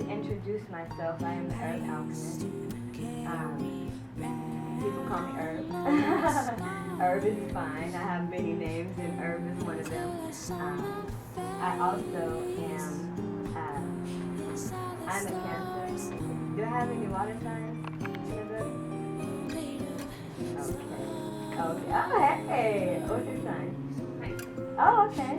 to introduce myself, I am the Herb Alchemist. People call me Herb. Herb is fine. I have many names, and Herb is one of them. I also am, I'm a Cancer. Do I have any water signs? Okay. Okay. Oh, hey. What's your sign? Oh, okay.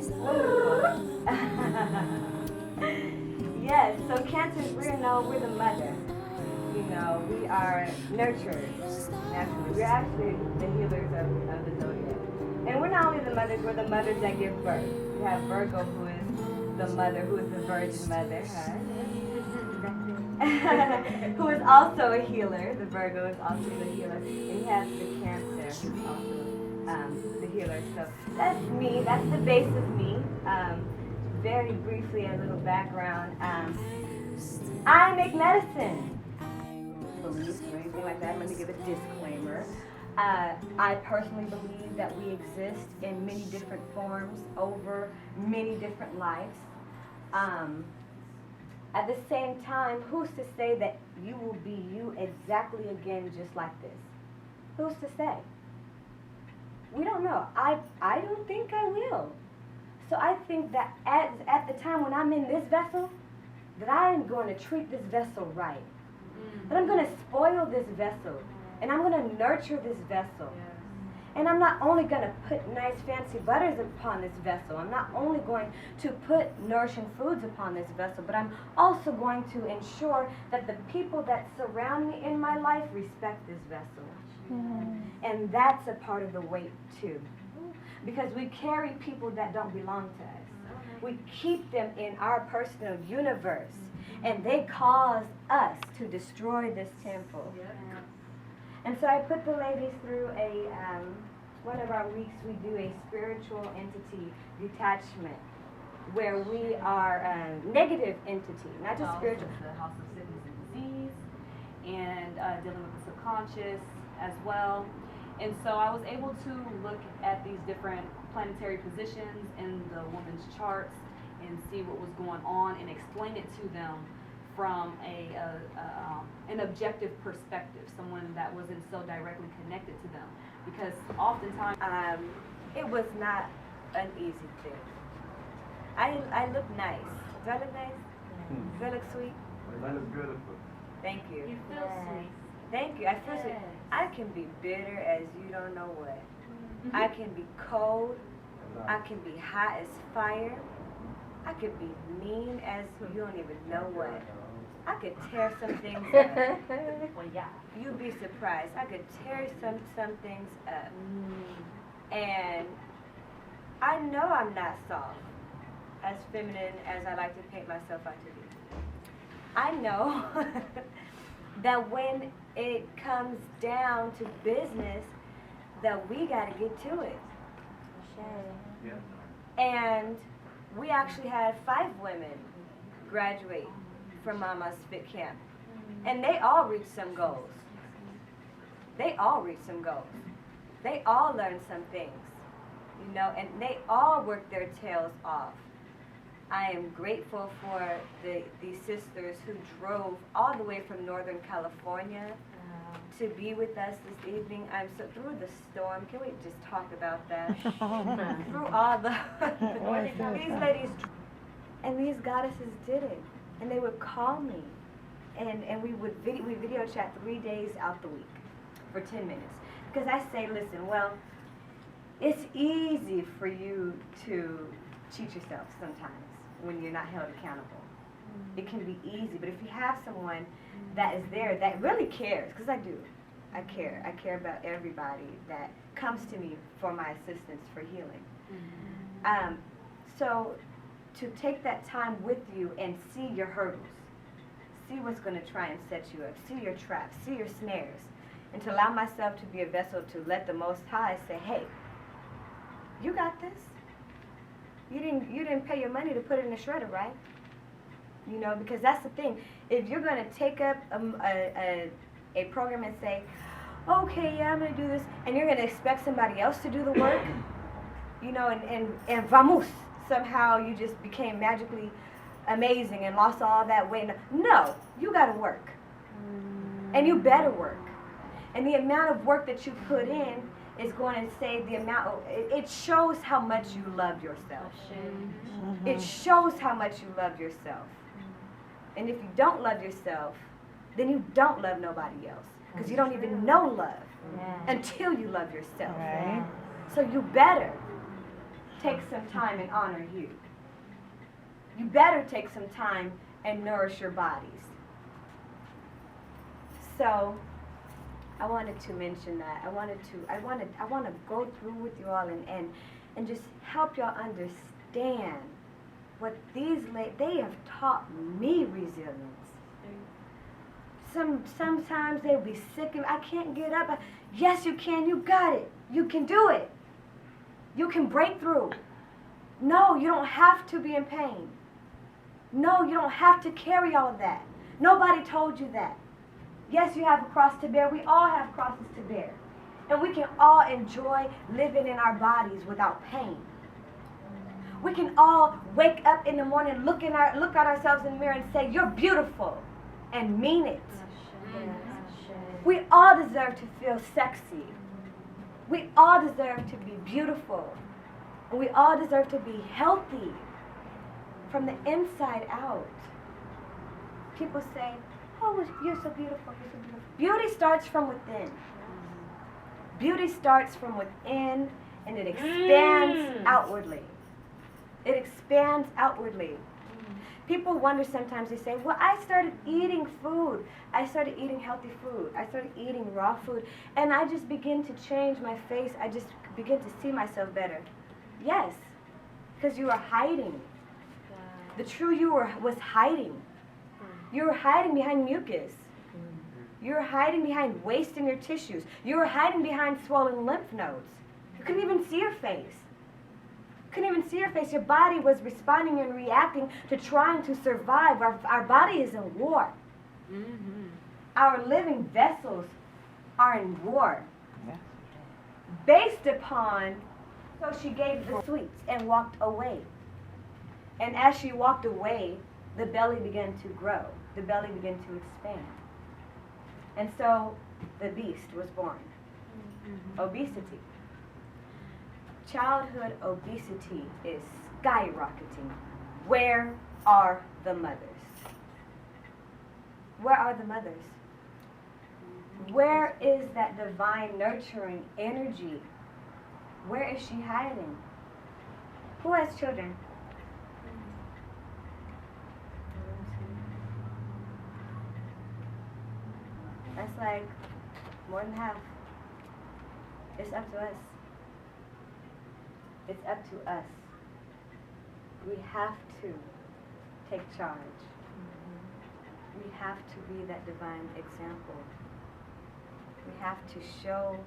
Yes, so Cancers, we're the mother. You know, we are nurturers. Naturally. We're actually the healers of the zodiac. And we're not only the mothers, we're the mothers that give birth. We have Virgo, who is the mother, who is the virgin mother. Who is also a healer. The Virgo is also the healer. And you have the Cancer, who's also the healer. So that's me. That's the base of me. Very briefly, a little background. I make medicine. Beliefs or anything like that. Let me give a disclaimer. I personally believe that we exist in many different forms over many different lives. At the same time, who's to say that you will be you exactly again just like this? Who's to say? We don't know. I don't think I will. So I think that at the time when I'm in this vessel, that I am going to treat this vessel right. That I'm going to spoil this vessel. And I'm going to nurture this vessel. And I'm not only going to put nice fancy butters upon this vessel. I'm not only going to put nourishing foods upon this vessel, but I'm also going to ensure that the people that surround me in my life respect this vessel. And that's a part of the weight too. Because we carry people that don't belong to us. We keep them in our personal universe. And they cause us to destroy this temple. And so I put the ladies through one of our weeks we do a spiritual entity detachment, where we are a negative entity, not just spiritual. The house of sickness and disease, and dealing with the subconscious as well. And so I was able to look at these different planetary positions in the woman's charts and see what was going on and explain it to them from an objective perspective, someone that wasn't so directly connected to them. Because oftentimes, it was not an easy thing. I look nice. Do I look nice? Do I look sweet? That is beautiful. Thank you. you feel sweet. Thank you. I feel sweet. I can be bitter as you don't know what. I can be cold. I can be hot as fire. I could be mean as you don't even know what. I could tear some things up. Well, yeah. You'd be surprised. I could tear some things up. And I know I'm not soft, as feminine as I like to paint myself out to be. I know that when it comes down to business, that we got to get to it. And we actually had 5 women graduate from Ammas Fitcamp. And they all reached some goals. They all reached some goals. They all learned some things, you know, and they all worked their tails off. I am grateful for these sisters who drove all the way from Northern California to be with us this evening. I'm so through the storm. Can we just talk about that? Through all the these ladies and these goddesses did it, and they would call me, and we would video chat 3 days out the week for 10 minutes, because I say, listen, well, it's easy for you to cheat yourself sometimes when you're not held accountable. It can be easy, but if you have someone that is there that really cares, because I do, I care about everybody that comes to me for my assistance for healing. So to take that time with you and see your hurdles, see what's going to try and set you up, see your traps, see your snares, and to allow myself to be a vessel to let the Most High say, hey, you got this. You didn't pay your money to put it in the shredder, right? You know, because that's the thing. If you're going to take up a program and say, okay, yeah, I'm going to do this, and you're going to expect somebody else to do the work, you know, and vamos, somehow you just became magically amazing and lost all that weight. No, you got to work. And you better work. And the amount of work that you put in is going to say the amount, it shows how much you love yourself. It shows how much you love yourself. And if you don't love yourself, then you don't love nobody else. Because you don't even know love until you love yourself. Right. So you better take some time and honor you. You better take some time and nourish your bodies. So I wanted to mention that. I want to go through with you all and just help y'all understand what they have taught me resilience. Sometimes they'll be sick and I can't get up. Yes, you can. You got it. You can do it. You can break through. No, you don't have to be in pain. No, you don't have to carry all of that. Nobody told you that. Yes, you have a cross to bear. We all have crosses to bear. And we can all enjoy living in our bodies without pain. We can all wake up in the morning, look at ourselves in the mirror and say, you're beautiful, and mean it. We all deserve to feel sexy. We all deserve to be beautiful. And we all deserve to be healthy from the inside out. People say, oh, you're so beautiful, you're so beautiful. Beauty starts from within. Beauty starts from within and it expands outwardly. It expands outwardly. People wonder sometimes, they say, well, I started eating food. I started eating healthy food. I started eating raw food. And I just begin to change my face. I just begin to see myself better. Yes, because you were hiding. The true you was hiding. You were hiding behind mucus. You were hiding behind waste in your tissues. You were hiding behind swollen lymph nodes. You couldn't even see your face. Couldn't even see your face. Your body was responding and reacting to trying to survive. Our body is in war. Our living vessels are in war. Based upon, so she gave the sweets and walked away. And as she walked away, the belly began to grow. The belly began to expand. And so the beast was born. Obesity. Childhood obesity is skyrocketing. Where are the mothers? Where are the mothers? Where is that divine nurturing energy? Where is she hiding? Who has children? That's like more than half. It's up to us. It's up to us. We have to take charge. We have to be that divine example. We have to show.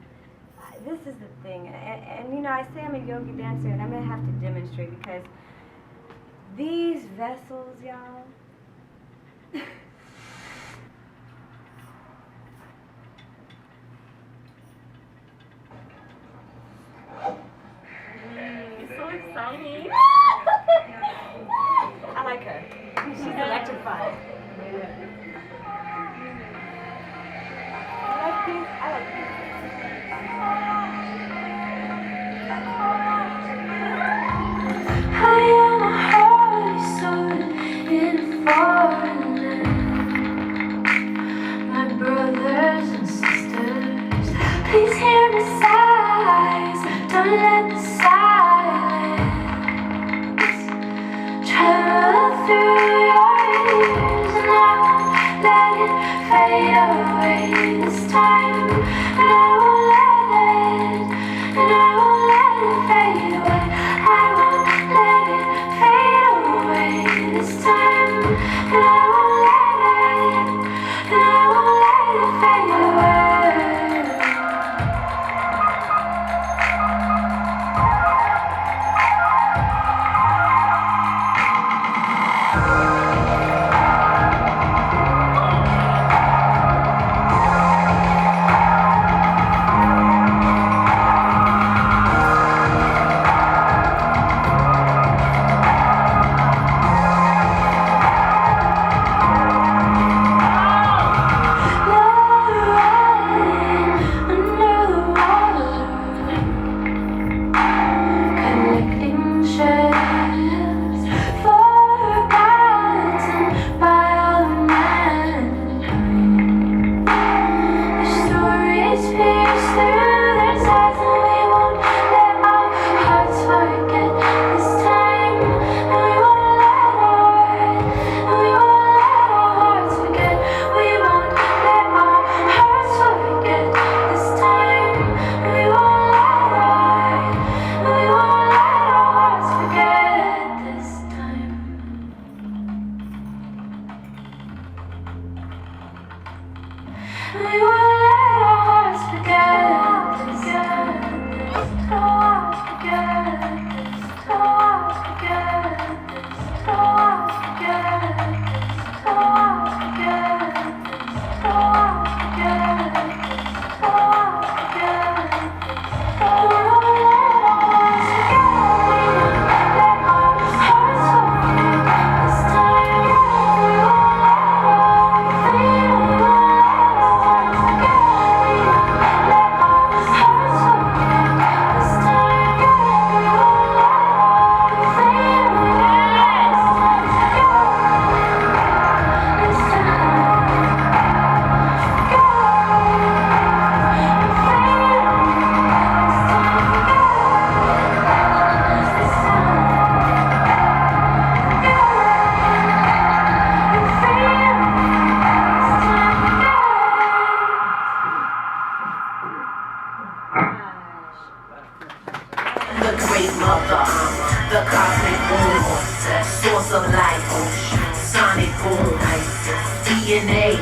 This is the thing, and you know, I say I'm a yogi dancer, and I'm gonna have to demonstrate because these vessels, y'all. Exciting. I like her. She's electrified. I like pink. I like pink. I am a holy soul in a foreign land. My brothers and sisters, please hear the sighs. Don't let the silence travel through your ears, and I won't let it fade away this time. And I won't let it, and I won't let it fade away. I won't let it fade away this time. And I won't let it, and I won't let it fade away. We will let our hearts together. Our hearts together. Our hearts together. Our hearts together. Our hearts together. Our hearts together. Our hearts together. We will let our hearts together. Let our hearts open. This time we will let our freedom. We will let our hearts together. Let our hearts open. This time we will let our freedom. We will let our hearts together. This time. The great mother, the cosmic womb, source of life, sonic boom, DNA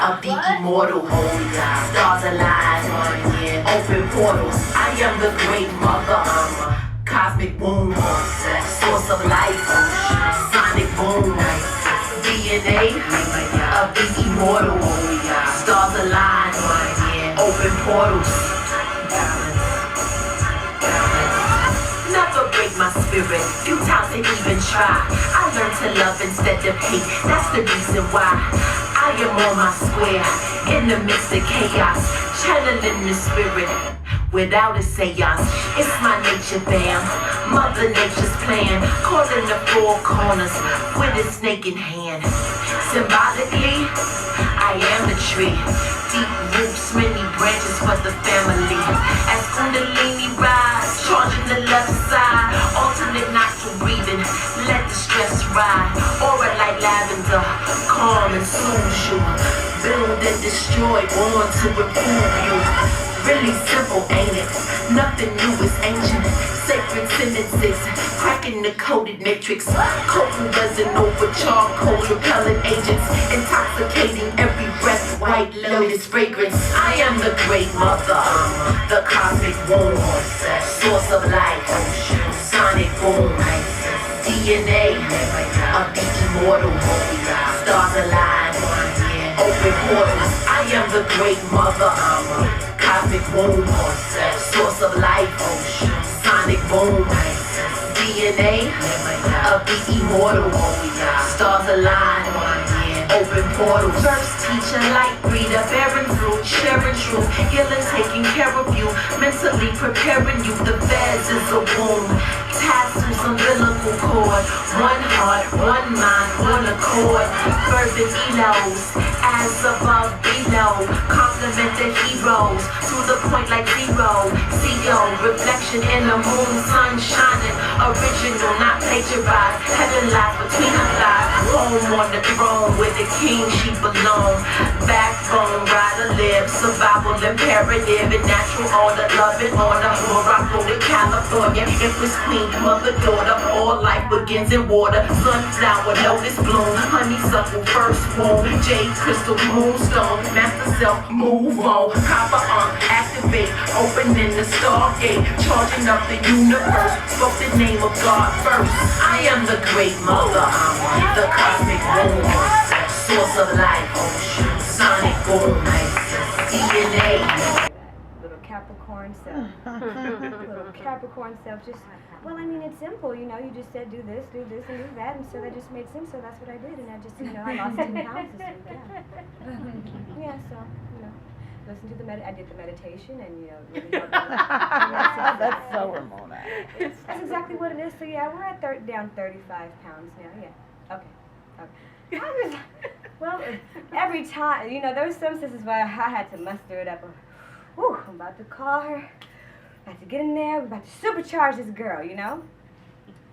of the immortal, stars alive, open portals. I am the great mother, cosmic womb, source of life, sonic boom, DNA of the immortal, stars alive, open portals. Never break my spirit, futile to even try. I learned to love instead of hate, that's the reason why I am on my square, in the midst of chaos, channeling the spirit without a seance. It's my nature, fam, Mother Nature's plan, calling the four corners with a snake in hand. Symbolically, I am the tree, deep roots, many branches for the family. As Kundalini rise, charging the left side, alternate nostril breathing, let the stress ride. Aura like lavender, calm and soothe you. Build and destroy, born to improve you. Really simple, ain't it? Nothing new is ancient. Sacred sentences, cracking the coded matrix. Coating resin over charcoal, repellent agents, intoxicating every breath, white lotus fragrance. I am the great mother, the cosmic womb, source of life, sonic boom, DNA of the immortal, stars alive, open portals. I am the great mother, cosmic womb, source of life, sonic boom, DNA of the immortal, stars alive, open portals. First teacher, light breather, bearing fruit, sharing truth, healing, taking care of you, mentally preparing you. The vase is a womb, tattoos, umbilical cord, one heart, one mind, one accord. Fervent elos, as above, below, compliment the heroes, to the point like zero. CO, reflection in the moon, sun shining, original, not plagiarized. Heaven lies between her thighs, home on the throne where the king she belong. Backbone, rider live, survival imperative, and natural order, love and order. Morocco to California, Empress Queen, mother, daughter, all life begins in water. Sunflower, lotus bloom, honeysuckle, first womb, jade crystal, moonstone, master self, move on. Copper on, activate, opening the stargate, charging up the universe, spoke the name of God first. I am the great mother, the cosmic womb, source of life, sonic boom, DNA. Little Capricorn self. Little Capricorn self. Just, well, I mean, it's simple, you know. You just said do this, and do that, and so that just made sense. So that's what I did, and I just, you know, I lost 10 pounds this week. Yeah, so, you know, listen to I did the meditation, and you know, really That's so Ramona. That's exactly what it is. So yeah, we're at down 35 pounds now. Yeah. Okay. I was, well, every time, you know, there was some instances where I had to muster it up. Whew, I'm about to call her. About to get in there. We're about to supercharge this girl, you know?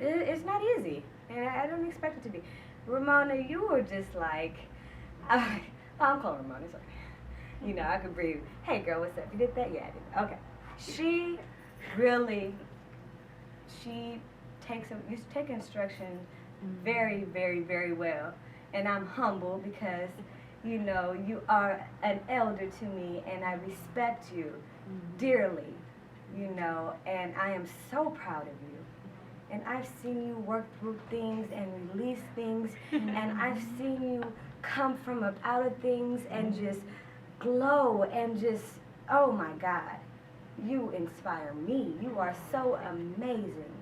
It's not easy. And I don't expect it to be. Ramona, you were just like, I'm calling Ramona. It's okay. You know, I could breathe. Hey, girl, what's up? You did that? Yeah, I did. Okay. She takes instruction very, very, very well. And I'm humble because You know, you are an elder to me, and I respect you dearly, you know, and I am so proud of you. And I've seen you work through things and release things, and I've seen you come from up out of things and just glow and just, oh my God, you inspire me. You are so amazing.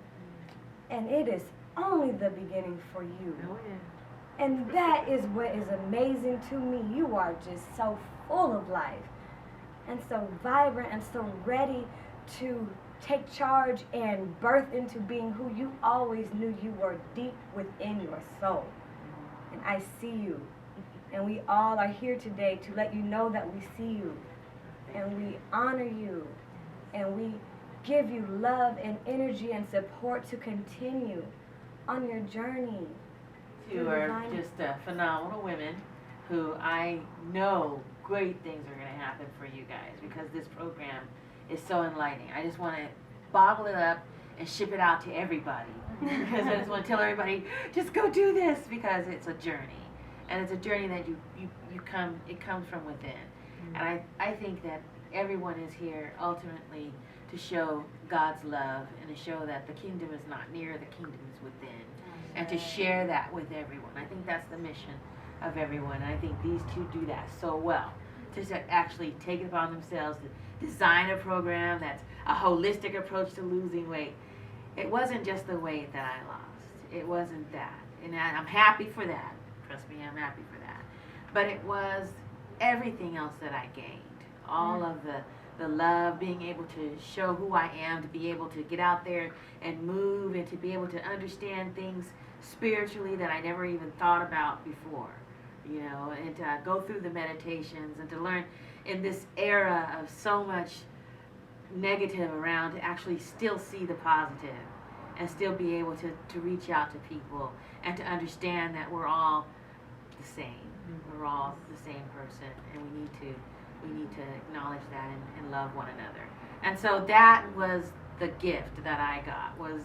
And it is only the beginning for you. Oh, yeah. And that is what is amazing to me. You are just so full of life and so vibrant and so ready to take charge and birth into being who you always knew you were deep within your soul. And I see you. And we all are here today to let you know that we see you. And we honor you. And we give you love and energy and support to continue on your journey. You are just phenomenal women who I know great things are going to happen for you guys because this program is so enlightening. I just want to bottle it up and ship it out to everybody because I just want to tell everybody, just go do this because it's a journey. And it's a journey that it comes from within. And I think that everyone is here ultimately to show God's love and to show that the kingdom is not near, the kingdom is within. And to share that with everyone. I think that's the mission of everyone. And I think these two do that so well. To actually take it upon themselves to design a program that's a holistic approach to losing weight. It wasn't just the weight that I lost. It wasn't that. And I'm happy for that. Trust me, I'm happy for that. But it was everything else that I gained. All of the love, being able to show who I am, to be able to get out there and move and to be able to understand things spiritually that I never even thought about before, you know, and to go through the meditations and to learn in this era of so much negative around to actually still see the positive and still be able to reach out to people and to understand that we're all the same. We're all the same person and we need to acknowledge that and love one another. And so that was the gift that I got, was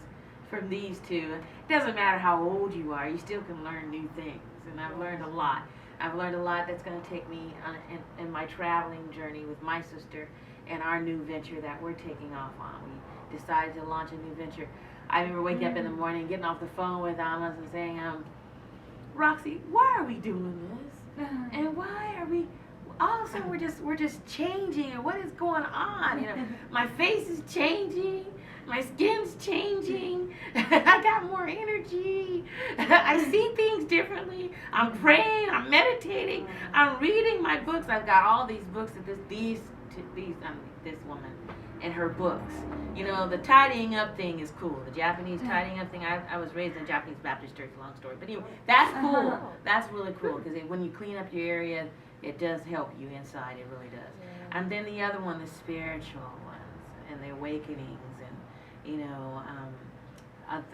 from these two. It doesn't matter how old you are, you still can learn new things. And I've learned a lot. I've learned a lot that's going to take me in my traveling journey with my sister and our new venture that we're taking off on. We decided to launch a new venture. I remember waking up in the morning, getting off the phone with Ammas and saying, Roxy, why are we doing this? And why are we... all of a sudden we're just changing, and what is going on? You know, my face is changing, my skin's changing, I got more energy, I see things differently, I'm praying, I'm meditating, I'm reading my books. I've got all these books that this woman and her books. You know, the tidying up thing is cool. The Japanese tidying up thing, I was raised in a Japanese Baptist church, long story. But anyway, that's cool. That's really cool because when you clean up your area, it does help you inside, it really does. Yeah. And then the other one, the spiritual ones, and the awakenings, and, you know,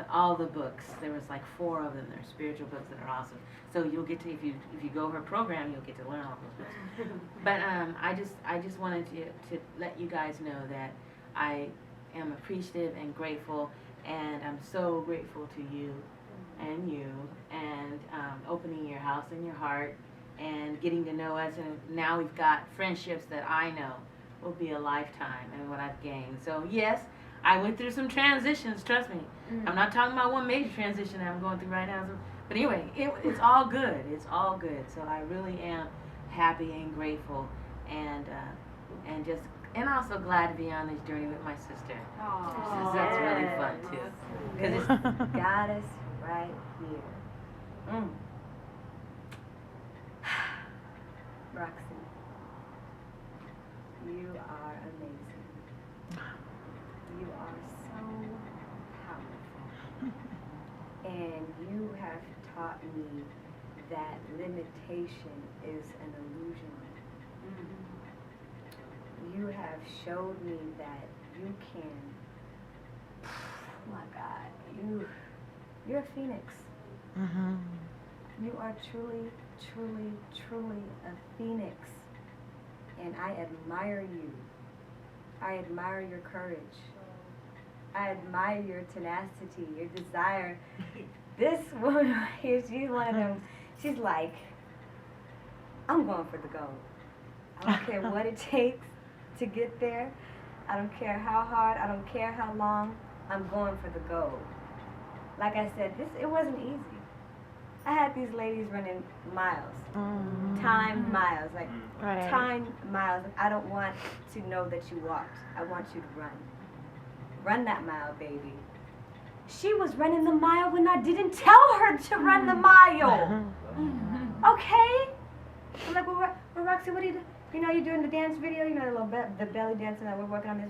all the books. There was like 4 of them. They're spiritual books that are awesome. So you'll get to, if you go her program, you'll get to learn all those books. But I just wanted to let you guys know that I am appreciative and grateful, and I'm so grateful to you, and opening your house and your heart, and getting to know us, and now we've got friendships that I know will be a lifetime and what I've gained. So yes, I went through some transitions, trust me. I'm not talking about one major transition that I'm going through right now, but anyway, it's all good. It's all good. So I really am happy and grateful, and also glad to be on this journey with my sister. That's really fun too. Because it's got us right here. Roxy, you are amazing. You are so powerful. And you have taught me that limitation is an illusion. You have showed me that you can, oh my God, you're a phoenix. You are truly, truly, truly a phoenix, and I admire you. I admire your courage. I admire your tenacity, your desire. This woman right here, she's one of them. She's like, I'm going for the gold. I don't care what it takes to get there. I don't care how hard, I don't care how long, I'm going for the gold. Like I said, it wasn't easy. I had these ladies running miles, timed miles, like timed miles. I don't want to know that you walked. I want you to run. Run that mile, baby. She was running the mile when I didn't tell her to run the mile. Okay? I'm like, well, Roxy, what are you doing? You know, you're doing the dance video, you know, the little the belly dancing that we're working on this.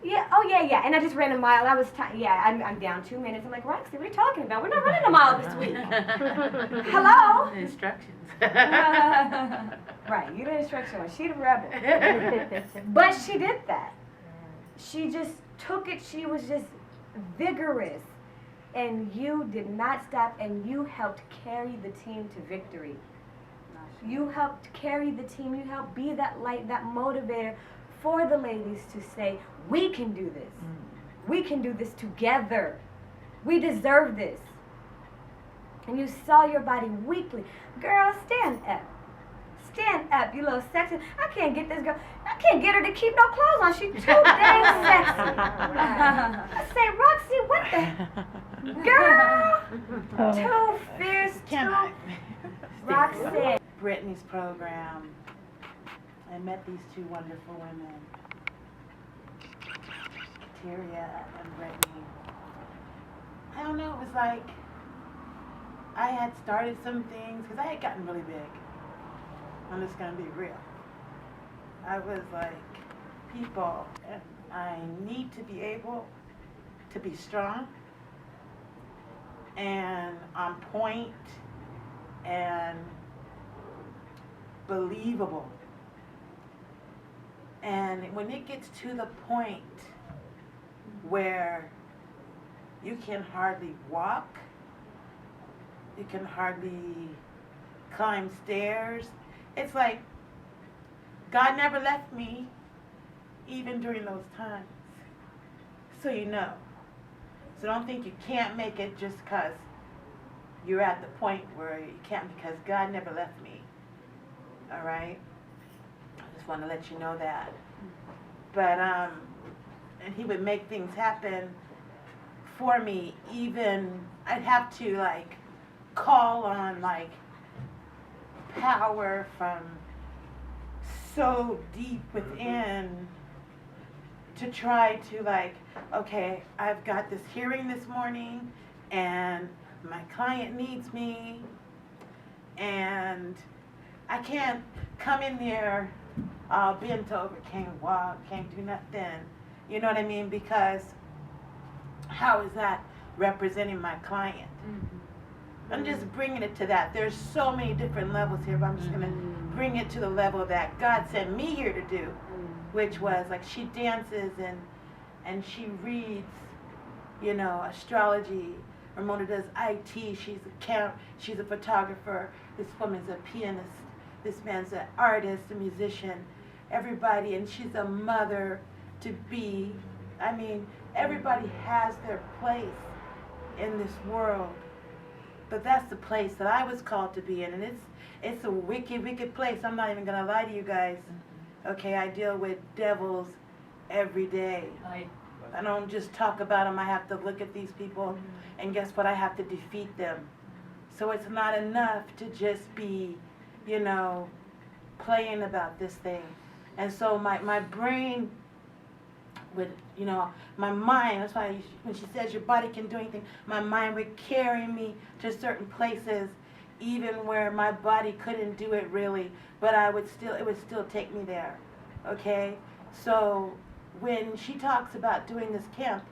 Yeah, oh yeah. And I just ran a mile. I was I'm down 2 minutes. I'm like, Roxy, what are you talking about? We're not running a mile this week. Hello? Instructions. Right, you the instruction one. She the rebel. But she did that. She just took it. She was just vigorous. And you did not stop, and you helped carry the team to victory. You helped carry the team. You helped be that light, that motivator for the ladies to say, we can do this. We can do this together. We deserve this. And you saw your body weakly. Girl, stand up. Stand up, you little sexy. I can't get this girl. I can't get her to keep no clothes on. She's too dang sexy. I say, Roxy, what the? Girl, too fierce, too. Roxy. Brittany's program. I met these two wonderful women, Kateria and Brittany. I don't know, it was like I had started some things, because I had gotten really big. I'm just going to be real. I was like, people, and I need to be able to be strong and on point and believable. And when it gets to the point where you can hardly walk, you can hardly climb stairs, it's like God never left me even during those times. So you know. So don't think you can't make it just because you're at the point where you can't, because God never left me. All right? I just want to let you know that. But, and he would make things happen for me. Even, I'd have to, like, call on, like, power from so deep within to try to, like, okay, I've got this hearing this morning, and my client needs me, and I can't come in there all bent over, can't walk, can't do nothing. You know what I mean? Because how is that representing my client? I'm just bringing it to that. There's so many different levels here, but I'm just going to bring it to the level that God sent me here to do, which was, like, she dances and she reads, you know, astrology. Ramona does IT. She's a photographer. This woman's a pianist. This man's an artist, a musician. Everybody, and she's a mother to be. I mean, everybody has their place in this world. But that's the place that I was called to be in, and it's a wicked, wicked place. I'm not even gonna lie to you guys. Okay, I deal with devils every day. I don't just talk about them. I have to look at these people, and guess what? I have to defeat them. So it's not enough to just be, you know, playing about this thing. And so my brain would, you know, my mind, that's why when she says your body can do anything, my mind would carry me to certain places, even where my body couldn't do it really, but it would still take me there, okay? So when she talks about doing this camp,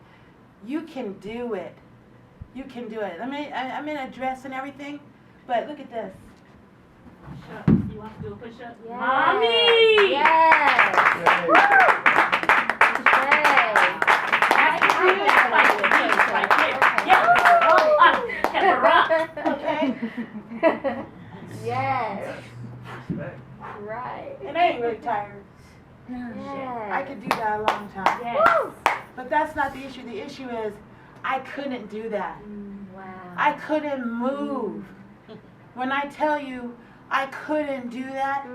you can do it. You can do it. I'm in a dress and everything, but look at this. Push-ups. You want to do a push-up? Yes. Mommy! Yes! Okay. Yes. Right. And I ain't really tired. Yes. I could do that a long time. Yes. But that's not the issue. The issue is I couldn't do that. Wow. I couldn't move. When I tell you, I couldn't do that.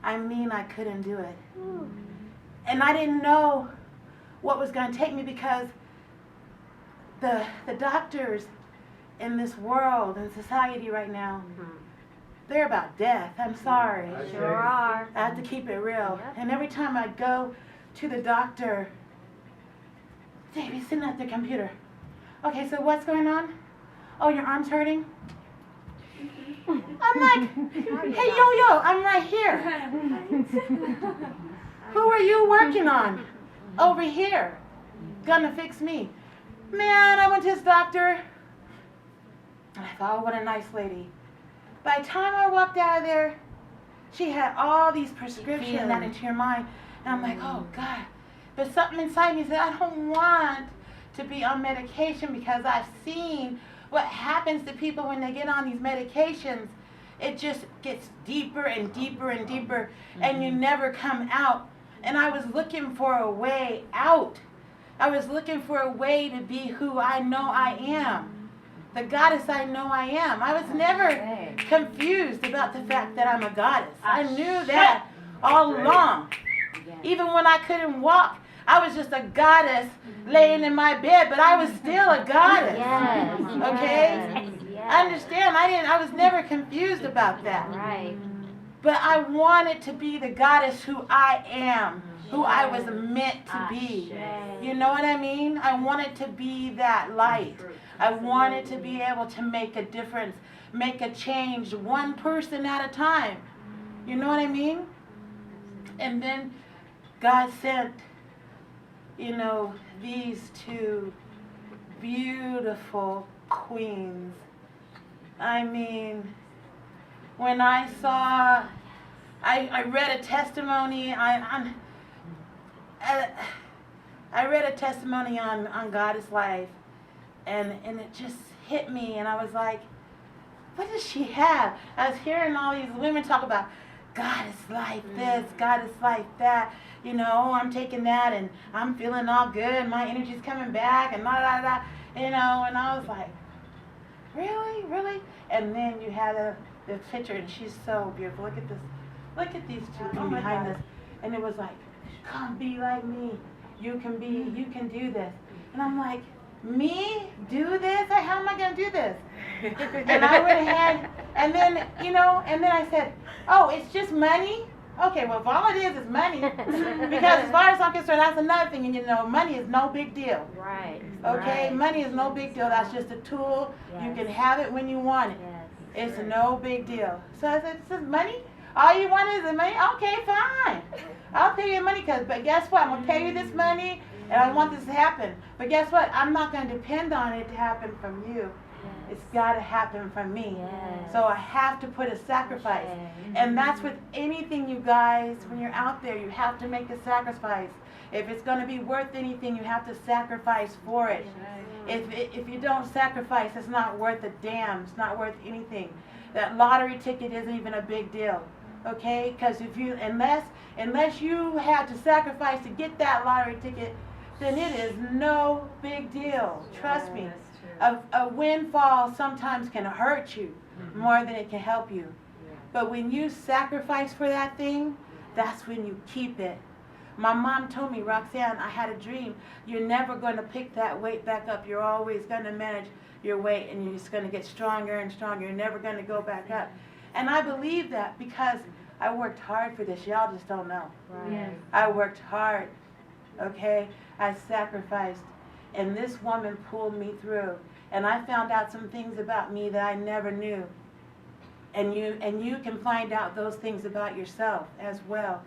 I mean, I couldn't do it. And I didn't know what was going to take me because the doctors in this world and society right now, they're about death. I'm sorry. Sure are. I have to keep it real. And every time I go to the doctor, Davey's sitting at the computer. Okay, so what's going on? Oh, your arm's hurting? I'm like, hey, yo, I'm right here. Who are you working on? Over here. Gonna fix me. Man, I went to this doctor. And I thought, oh, what a nice lady. By the time I walked out of there, she had all these prescriptions that into your mind. And I'm like, oh, God. But something inside me said, I don't want to be on medication because I've seen what happens to people when they get on these medications. It just gets deeper and deeper and deeper, and you never come out. And I was looking for a way out. I was looking for a way to be who I know I am. The goddess I know I am. I was never confused about the fact that I'm a goddess. I knew that all along. Even when I couldn't walk, I was just a goddess laying in my bed, but I was still a goddess. Okay? I understand. I was never confused about that. Right. But I wanted to be the goddess who I am, who I was meant to be. You know what I mean? I wanted to be that light. I wanted to be able to make a difference, make a change, one person at a time. You know what I mean? And then God sent, you know, these two beautiful queens. I mean, when I saw, I read a testimony, I read a testimony on Goddess Life, and it just hit me, and I was like, what does she have? I was hearing all these women talk about Goddess Life this, Goddess Life that, you know, I'm taking that, and I'm feeling all good, my energy's coming back, and you know, and I was like, really, really? And then you had the picture, and she's so beautiful. Look at this. Look at these two behind us. And it was like, come be like me. You can do this. And I'm like, me do this? How am I going to do this? And I went ahead, and then, you know, and then I said, oh, it's just money? Okay, well, if all it is money, because as far as I'm concerned, that's another thing, and you know, money is no big deal. Right. Okay, Right. money is no big deal. That's just a tool. Yes. You can have it when you want it. Yes. It's no big deal. So I said, this is money? All you want is the money? Okay, fine. I'll pay you money, but guess what? I'm going to pay you this money, and I want this to happen. But guess what? I'm not going to depend on it to happen from you. Yes. It's got to happen from me. Yes. So I have to put a sacrifice. And that's with anything, you guys. When you're out there, you have to make a sacrifice. If it's going to be worth anything, you have to sacrifice for it. If you don't sacrifice, it's not worth a damn. It's not worth anything. That lottery ticket isn't even a big deal. Okay? Because unless you had to sacrifice to get that lottery ticket, then it is no big deal. Trust me. A windfall sometimes can hurt you more than it can help you. But when you sacrifice for that thing, that's when you keep it. My mom told me, Roxanne, I had a dream. You're never going to pick that weight back up. You're always going to manage your weight, and you're just going to get stronger and stronger. You're never going to go back up. And I believe that because I worked hard for this. Y'all just don't know. Right. Yes. I worked hard. Okay? I sacrificed. And this woman pulled me through. And I found out some things about me that I never knew. And you can find out those things about yourself as well.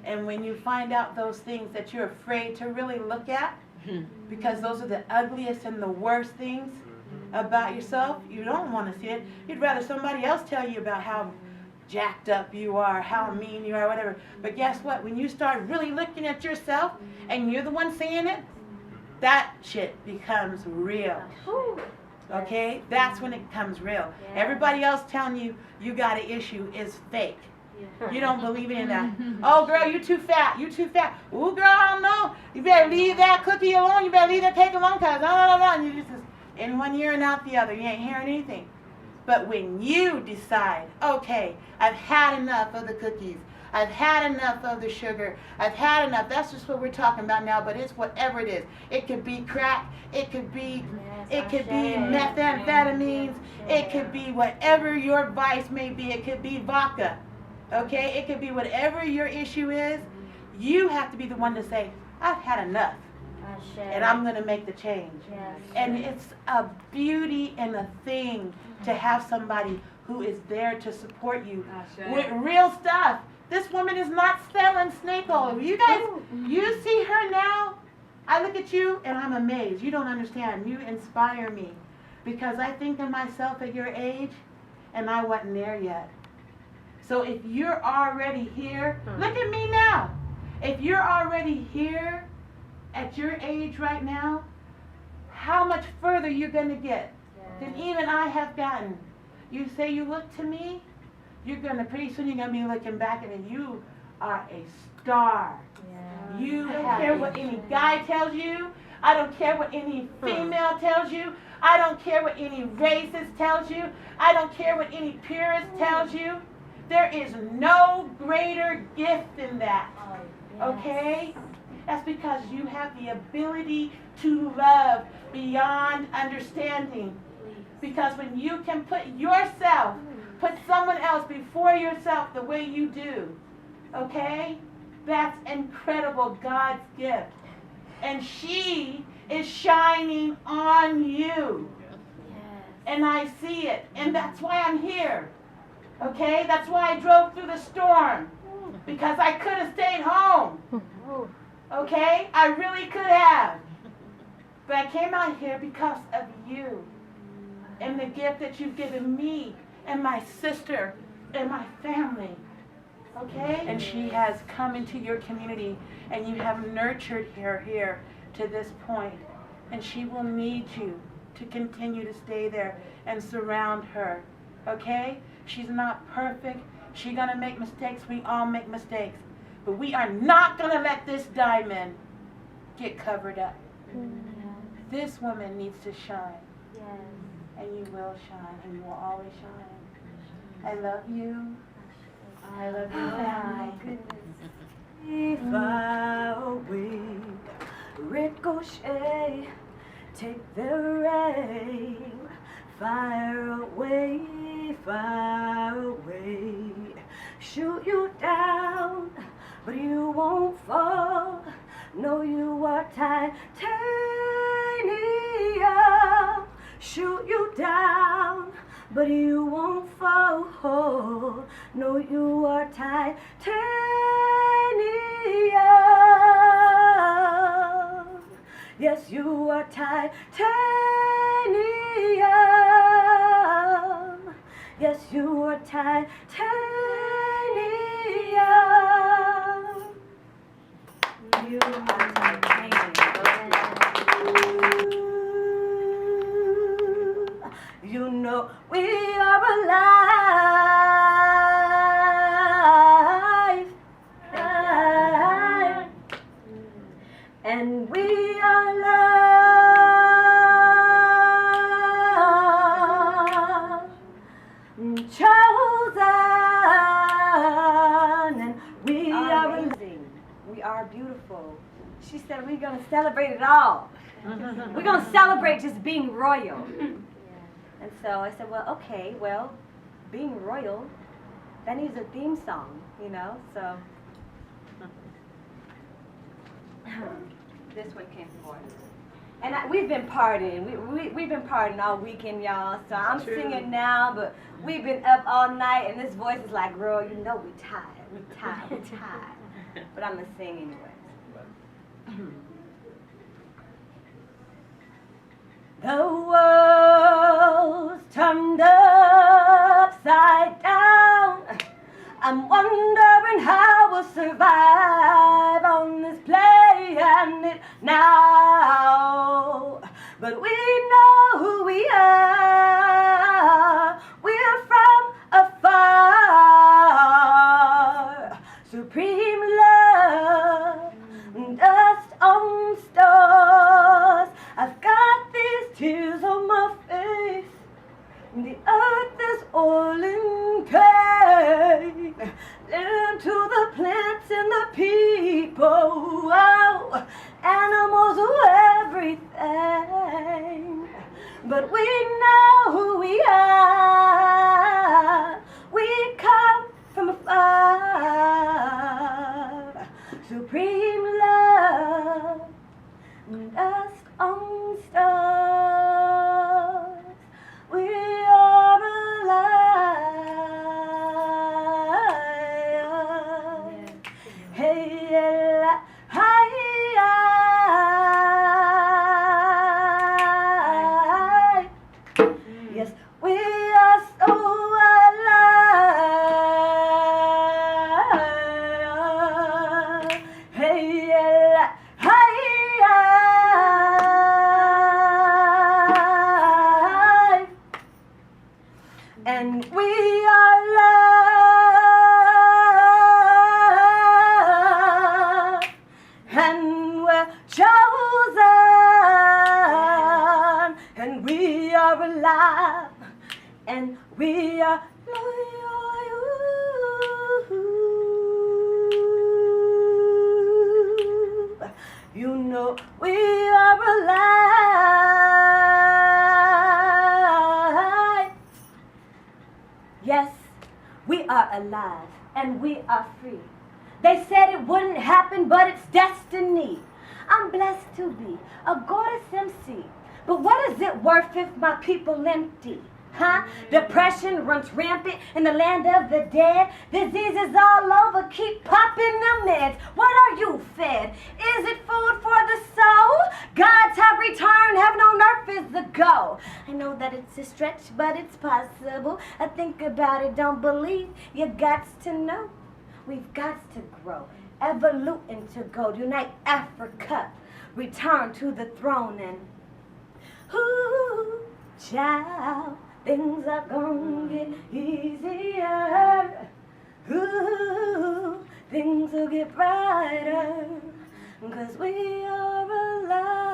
And when you find out those things that you're afraid to really look at, because those are the ugliest and the worst things about yourself, you don't want to see it. You'd rather somebody else tell you about how jacked up you are, how mean you are, whatever. But guess what? When you start really looking at yourself and you're the one saying it, that shit becomes real. Okay? That's when it becomes real. Everybody else telling you you got an issue is fake. You don't believe in that. Oh, girl, you too fat. You too fat. Ooh, girl, I don't know. You better leave that cookie alone. You better leave that cake alone, because and you just in one ear and out the other. You ain't hearing anything. But when you decide, okay, I've had enough of the cookies, I've had enough of the sugar, I've had enough, that's just what we're talking about now, but it's whatever it is. It could be crack, it could be methamphetamines, it could be whatever your vice may be, it could be vodka, okay? It could be whatever your issue is. You have to be the one to say, I've had enough, and I'm going to make the change. Yes. And it's a beauty and a thing to have somebody who is there to support you with real stuff. This woman is not selling snake oil. You guys, you see her now? I look at you and I'm amazed. You don't understand. You inspire me because I think of myself at your age and I wasn't there yet. So if you're already here, look at me now. If you're already here at your age right now, how much further you're going to get than even I have gotten. You say you look to me, you're going to, pretty soon you're going to be looking back at me. You are a star. Yeah. You don't care what any guy tells you. I don't care what any female tells you. I don't care what any racist tells you. I don't care what any purist tells you. There is no greater gift than that. Okay? That's because you have the ability to love beyond understanding. Because when you can put someone else before yourself the way you do, okay? That's incredible, God's gift. And she is shining on you. And I see it. And that's why I'm here. Okay? That's why I drove through the storm. Because I could have stayed home. Okay? I really could have. But I came out here because of you. And the gift that you've given me and my sister and my family. Okay? And she has come into your community and you have nurtured her here to this point. And she will need you to continue to stay there and surround her. Okay? She's not perfect. She's going to make mistakes. We all make mistakes. But we are not going to let this diamond get covered up. This woman needs to shine. And you will shine, and you will always shine. I love you. I love you. My goodness. Far away, ricochet, take the rain. Far away, shoot you down, but you won't fall. No, you are titanium. Shoot you down, but you won't fall. No, you are titanium. Yes, you are titanium. Yes, you are titanium. You are titanium. You know we are alive, and we are loved, chosen, and we are amazing. We are beautiful. She said we're going to celebrate it all. We're going to celebrate just being royal. And so I said, well, okay, well, being royal, that needs a theme song, you know, so this one came forth. And we've been partying. We've been partying all weekend, y'all, so I'm singing now, but we've been up all night, and this voice is like, girl, you know we tired. But I'm going to sing anyway. The world's turned upside down. I'm wondering how we'll survive on this planet now. But we know who we are. We're from afar. Supreme love, dust on stars. I've got these tears on my face. The earth people, animals do everything. But we know who we are. We come from afar. Supreme love, dust on stars. We are alive. Hey, hi. Yes, we are so alive. Hey, hi. And we are loved, and we're chosen, and we are alive, and we are loyal. You know we are alive. Yes, we are alive and we are free. They said it wouldn't happen, but it's destiny. I'm blessed to be a goddess MC. But what is it worth if my people empty? Huh? Depression runs rampant in the land of the dead. Diseases all over keep popping the meds. What are you fed? Is it food for the soul? God's have returned, heaven on earth is the goal. I know that it's a stretch, but it's possible. I think about it, don't believe. You got to know. We've got to grow, evolve into gold. Unite Africa, return to the throne, and ooh, child, things are gonna get easier. Ooh, things will get brighter, 'cause we are alive.